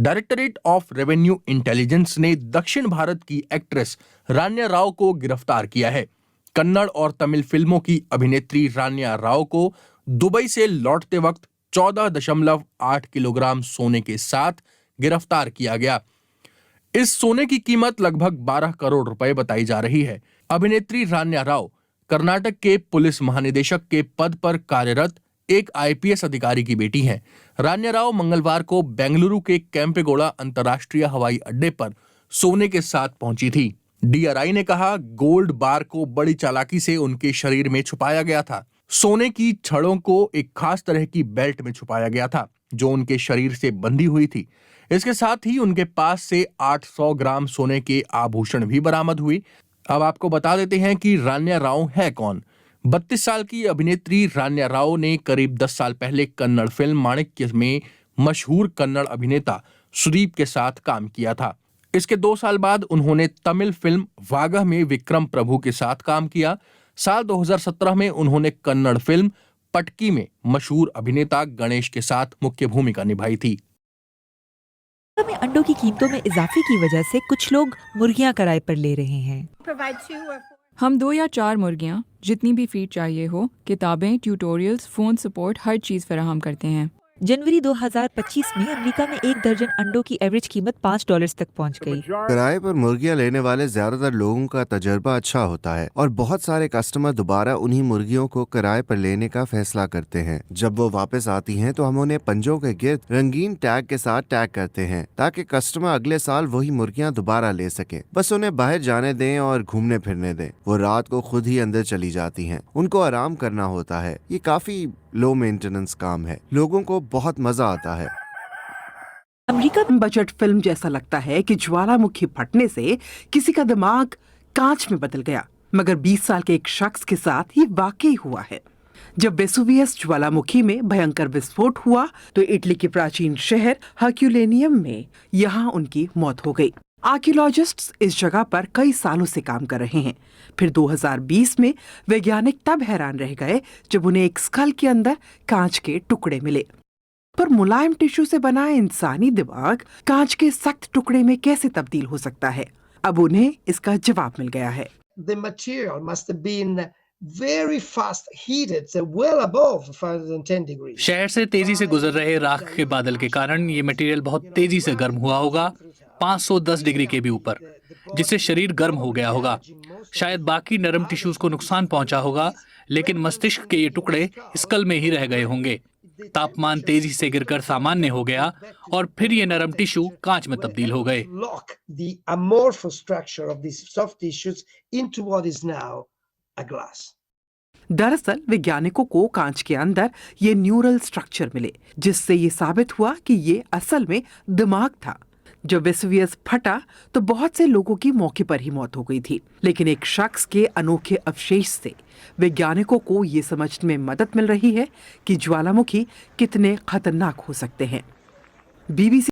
Directorate of revenue intelligence ने दक्षिण भारत की एक्ट्रेस रान्या राव को गिरफ्तार किया है। कन्नड़ और तमिल फिल्मों की अभिनेत्री रान्या राव को दुबई से लौटते वक्त 14.8 किलोग्राम सोने के साथ गिरफ्तार किया गया। इस सोने की कीमत लगभग 12 करोड़ रुपए बताई जा रही है। अभिनेत्री रान्या राव कर्नाटक के पुलिस महानिदेशक के पद पर कार्यरत एक आईपीएस अधिकारी की बेटी हैं। रान्या राव मंगलवार को बेंगलुरु के केम्पेगौड़ा अंतर्राष्ट्रीय हवाई अड्डे पर सोने के साथ पहुंची थी। डीआरआई ने कहा, गोल्ड बार को बड़ी चालाकी से उनके शरीर में छुपाया गया था। सोने की छड़ों को एक खास तरह की बेल्ट में छुपाया गया था जो उनके शरीर से बंधी हुई थी। इसके साथ ही उनके पास से 800 ग्राम सोने के आभूषण भी बरामद हुए। अब आपको बता देते हैं कि रान्या राव है कौन। 32 साल की अभिनेत्री रान्या राव ने करीब 10 साल पहले कन्नड़ फिल्म माणिक्य में मशहूर कन्नड़ अभिनेता सुदीप के साथ काम किया था। इसके 2 साल बाद उन्होंने तमिल फिल्म वागह में विक्रम प्रभु के साथ काम किया। साल 2017 में उन्होंने कन्नड़ फिल्म पटकी में मशहूर अभिनेता गणेश के साथ मुख्य भूमिका निभाई थी। में अंडों की कीमतों में इजाफे की वजह से कुछ लोग मुर्गियां किराए पर ले रहे हैं। हम 2 या 4 मुर्गियां, जितनी भी फीड चाहिए हो, किताबें, ट्यूटोरियल्स, फोन सपोर्ट, हर चीज फराहम करते हैं। जनवरी 2025 में अमेरिका में 1 दर्जन अंडों की एवरेज कीमत $5 तक पहुंच गई। किराए पर मुर्गियां लेने वाले ज्यादातर लोगों का तजुर्बा अच्छा होता है और बहुत सारे कस्टमर दोबारा उन्हीं मुर्गियों को किराए पर लेने का फैसला करते हैं। जब वो वापस आती हैं तो हम उन्हें पंजों के गिर्द रंगीन टैग के साथ टैग करते हैं ताकि कस्टमर अगले साल वही मुर्गियां दोबारा ले सके। बस उन्हें बाहर जाने दें और घूमने फिरने दें। वो रात को खुद ही अंदर चली जाती हैं। उनको आराम करना होता है। ये काफी लो मेंटेनेंस काम है। लोगों को बहुत मजा आता है। अमेरिका में बजट फिल्म जैसा लगता है कि ज्वालामुखी फटने से किसी का दिमाग कांच में बदल गया, मगर 20 साल के एक शख्स के साथ ये वाकई हुआ है। जब वेसुवियस ज्वालामुखी में भयंकर विस्फोट हुआ तो इटली के प्राचीन शहर हर्क्यूलेनियम में यहाँ उनकी मौत हो गई। आर्कियोलॉजिस्ट्स इस जगह पर कई सालों से काम कर रहे हैं। फिर 2020 में वैज्ञानिक तब हैरान रह गए जब उन्हें एक स्कल के अंदर कांच के टुकड़े मिले। पर मुलायम टिश्यू से बना इंसानी दिमाग कांच के सख्त टुकड़े में कैसे तब्दील हो सकता है? अब उन्हें इसका जवाब मिल गया है। The material must have been very fast heated, so well above 510 degrees. शहर से तेजी से गुजर रहे राख के बादल के कारण ये मटेरियल बहुत तेजी से गर्म हुआ होगा, 510 डिग्री के भी ऊपर, जिससे शरीर गर्म हो गया होगा। शायद बाकी नरम टिश्यूज को नुकसान पहुंचा होगा, लेकिन मस्तिष्क के ये टुकड़े स्कल में ही रह गए होंगे। तापमान तेजी से गिरकर सामान्य हो गया और फिर ये नरम टिश्यू कांच में तब्दील हो गए। The amorphous structure of these soft tissues into what is now a glass. दरअसल वैज्ञानिकों को कांच के अंदर ये न्यूरल स्ट्रक्चर मिले, जिससे ये साबित हुआ कि ये असल में दिमाग था। जब वेसुवियस फटा तो बहुत से लोगों की मौके पर ही मौत हो गई थी, लेकिन एक शख्स के अनोखे अवशेष से वैज्ञानिकों को ये समझने में मदद मिल रही है कि ज्वालामुखी कितने खतरनाक हो सकते हैं। BBC